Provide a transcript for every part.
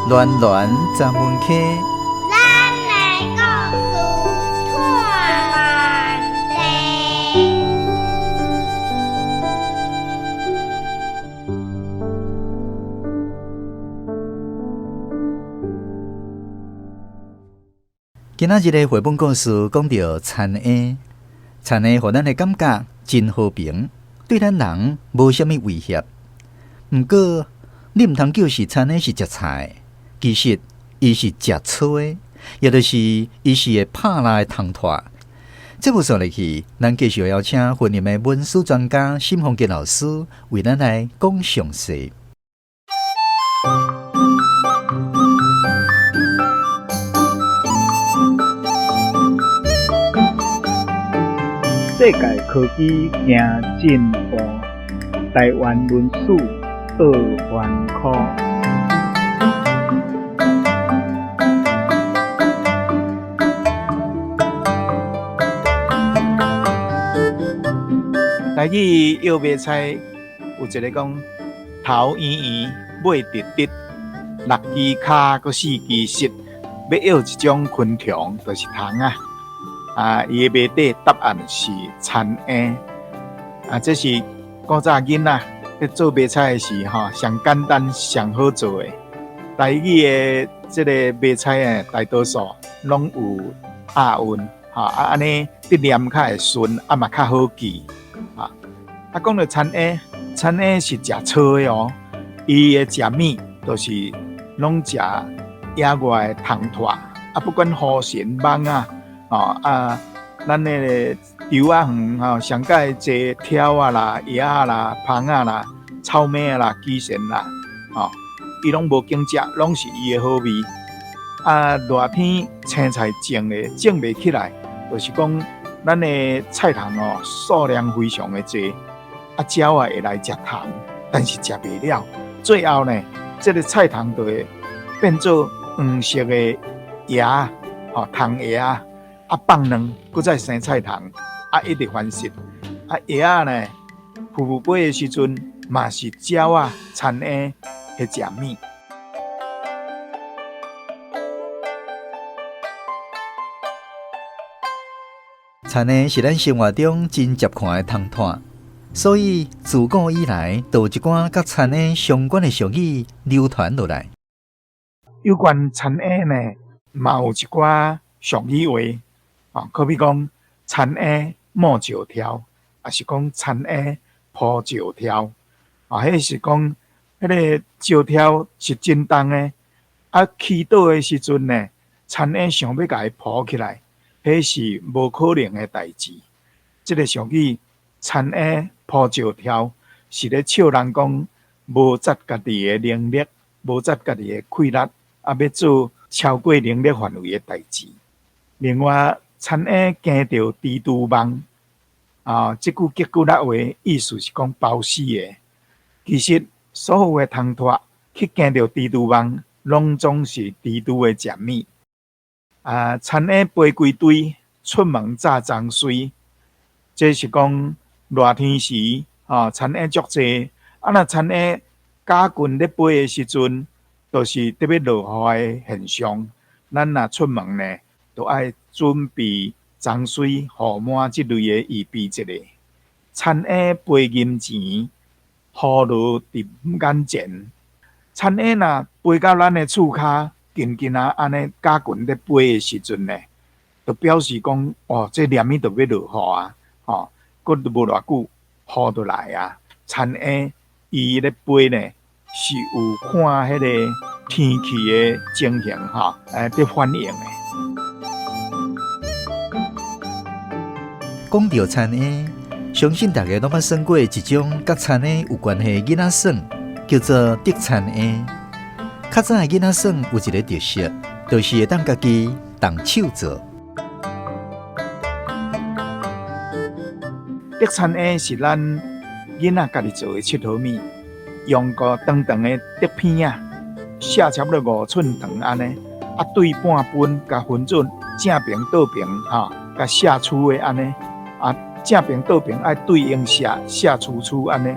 暖暖十门溪，咱来故事看万地。今仔日的绘本故事讲到田鸭，田鸭互咱的感觉真和平，对咱人无啥物威胁。毋过，你毋通叫是田鸭是食菜的，其实伊是食草的，也就是伊是会拍拉的虫拖。这部说落去，咱继续邀请婚姻的文史专家沈凤吉老师为咱来讲详细。世界科技行进步，台湾文史学环科。台语摇卖菜有一个讲头圆圆，尾直直，六支骹，佮四支舌，要摇一种昆虫，就是虫啊。伊的谜底答案是田鸭。这是古早囡仔咧做卖菜的时候，上简单、上好做的。台语的这个卖菜大多数拢有押韵，安尼得念较会顺，嘛较好记。讲到田鸭，田鸭是食草的哦，伊的食物都是拢食野外的虫拖，不管河神蠓咱的稻园上界坐跳啦、叶啦、蜂啦、草莓啦、鸡神啦，伊拢无经食，拢是伊的好味。热天青菜种袂起来，就是讲咱的菜虫数量非常的多。鸟会来食虫，但是食袂了。最后呢，这个菜虫就会变做黄色的芽，虫芽放卵，搁再生菜虫，一直繁殖。叶呢，浮飞的时阵，嘛是鸟田鸭的食物。田鸭是咱生活中真接看的虫拖。所以，自古以来，都有一寡甲田鸭相关的俗语流传落来。有关田鸭呢，嘛有一寡俗语话，可比讲田鸭摸石跳，也是讲田鸭抱石跳。迄是讲迄个石跳是真重的，起倒的时阵呢，田鸭想要甲伊抱起来，迄是无可能的代志。这个俗语。田鸭抱石跳是咧笑人讲无责家己的能力，无责家己的气力，要做超过能力范围的代志。另外，田鸭惊到蜘蛛网，这句结句仔话意思是讲包死的。其实所有的虫拖去惊到蜘蛛网，拢总是蜘蛛的食物。田鸭飞归堆，出门炸脏水，这是讲。热天时，田鸭足济，若田鸭假群咧飞的时阵，就是特别落雨的现象。咱若出门呢，都爱准备脏水、雨抹这类的预备一下。田鸭飞银钱，雨落伫眼前。田鸭若飞到咱的厝骹，近近安尼假群咧飞的时阵呢，就表示讲，这念伊就要落雨搁都无偌久，雨就来啊！田鸭伊咧飞呢，是有看迄个天气的情形伫反应的。讲到田鸭，相信大家拢捌耍过一种甲田鸭有关系的囡仔耍，叫做竹田鸭。较早的囡仔耍有一个特色，就是会当家己动手做。竹田鸭是咱囡仔家己做的佚佗物，用个长长的竹片削差不多5寸长安尼，对半分，甲分准正平倒平甲削粗的安尼，正平倒平爱对应削粗粗安尼，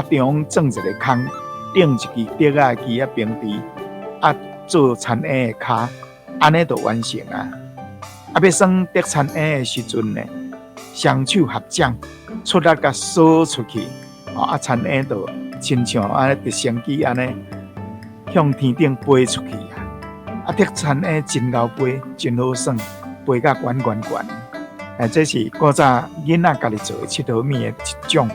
中央种一个空，顶一支竹仔枝平直，做田鸭的骹，安尼就完成啊。啊，要算得田鸭的时阵呢，双手合掌，出力甲扫出去，啊，田鸭就亲像安尼直升机安尼向天顶飞出去啊。啊，得田鸭真够飞，真好耍，飞甲悬悬悬。这是古早囡仔家己做的佚佗物的一种。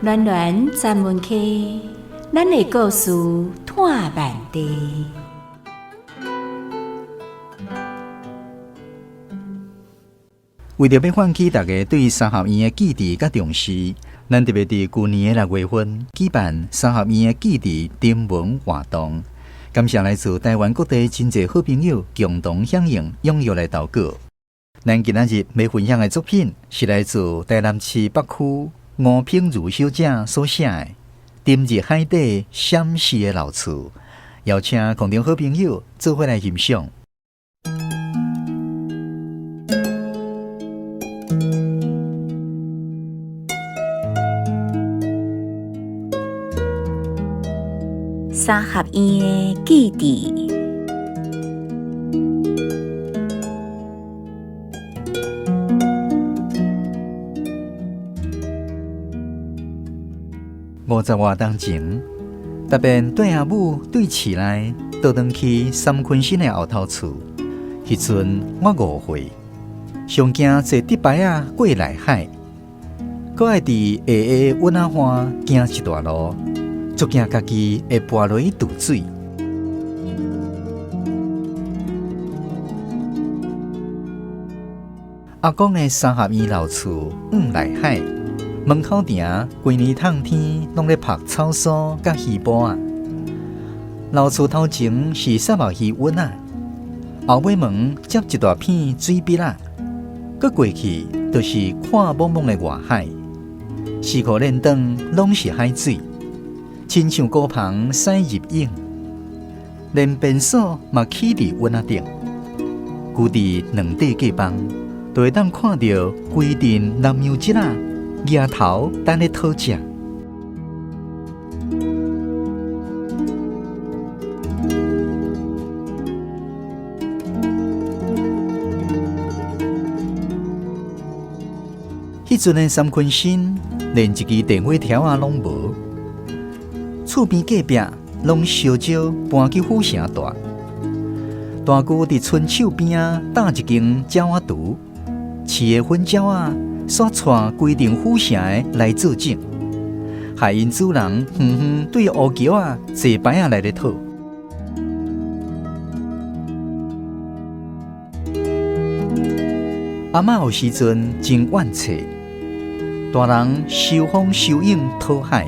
暖暖咱们去，咱的故事探万地。为着要唤起大家对三合院的记忆甲重视，咱特别伫旧年的6月份举办三合院的记忆征文活动，感谢来自台湾各地真侪好朋友共同响应，踊跃来投稿。咱今仔日要分享的作品是来自台南市北区吴品如小姐所写的《沉入海底闪逝的老厝》，邀请空中好朋友做伙来欣赏。三合院的记忆。50多年前，特别对阿母对厝内倒转去三坤新的后头厝。迄阵我5岁，上惊坐竹排仔过内海，搁爱伫下个温仔花行一段路，足惊家己会跌落去渡水。阿公的三合院老厝往内海。门口埕规年冬天拢咧晒草酥甲鱼脯啊。老厝头前是沙毛鱼温啊，后尾门接一大片水笔啊，搁过去就是看蒙蒙的外海，四处连灯拢是海水，亲像高棚驶入影，连便所嘛起伫温啊顶，居伫2块隔板，就会当看到规阵南苗节啊。额头等咧讨食，迄阵的三坤新连一支电话条啊拢无，厝边隔壁拢烧焦搬去府城住。大姑伫村手边啊搭一间鸟仔厨，饲的粉鸟啊。煞带规定府城的来做证，害因主人对乌桥啊坐牌啊来咧讨。阿嬷有时阵真怨气，大人收风收影讨海，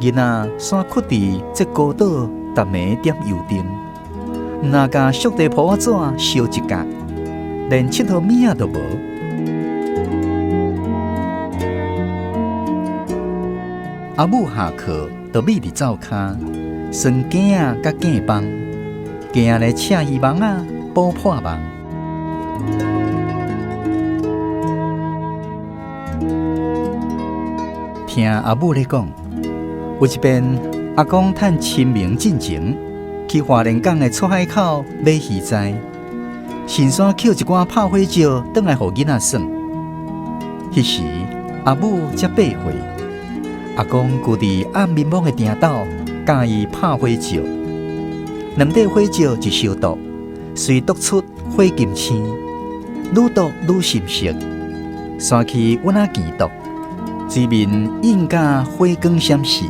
囡仔煞屈伫这孤岛，逐暝点油灯，毋若甲宿地铺仔纸烧一角，连佚佗物仔都无。阿母下课，就秘伫灶骹，算鸡仔甲鸡帮，鸡仔咧车鱼网啊，补破网。听阿母咧讲，有一遍阿公趁清明进前，去花莲港的出海口买鱼材，顺便捡一寡拍火石，转来互囡仔耍。迄时阿母才8岁。阿公居伫暗面蒙的埕斗，教伊拍火石，2块火石就烧毒，随毒出火金星，愈毒愈深色，山去阮仔见毒，水面映甲火光闪烁，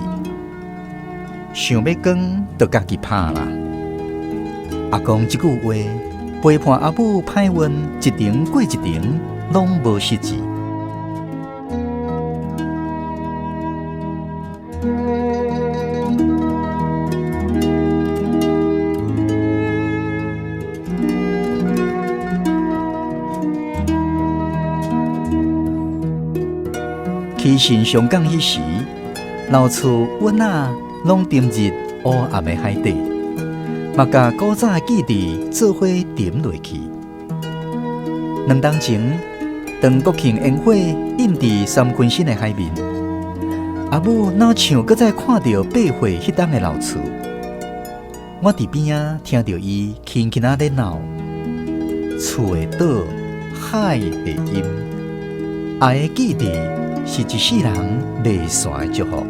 想要光就家己拍啦。阿公即句话陪伴阿母歹运一程过一程，拢无失志。起身上港迄时，老厝阮仔拢沉入黑暗的海底，嘛甲古早的记忆做伙沉落去。2冬前，当国庆烟火映伫三分身的海面，阿母哪像搁再看到八岁迄当的老厝。我伫边仔听到伊轻轻仔咧闹，厝会倒，海会淹。爱的记忆是一世人袂散的祝福，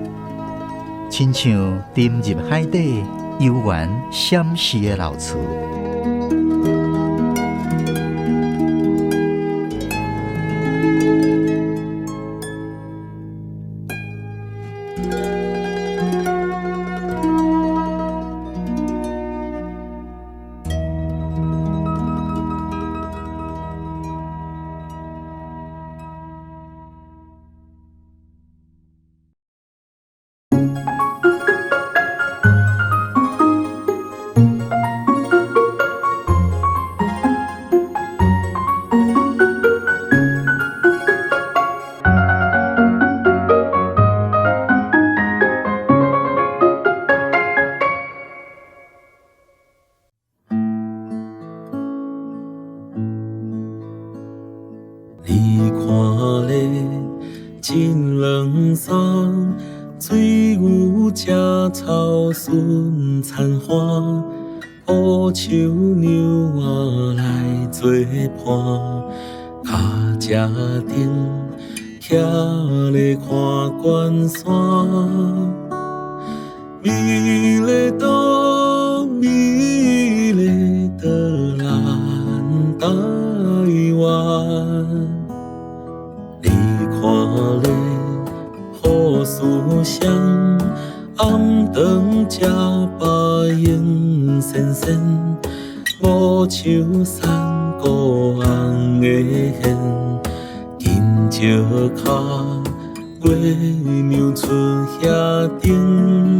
亲像沉入海底悠远闪逝的老厝。你看咧，真冷霜，水牛食草顺残花，乌树牛仔来做伴，脚只顶徛咧看关山，美丽岛，美丽的咱台湾。你看咧，雨丝香，暗顿吃白影闪闪，五树山孤红的hen，金石脚，月娘村遐顶。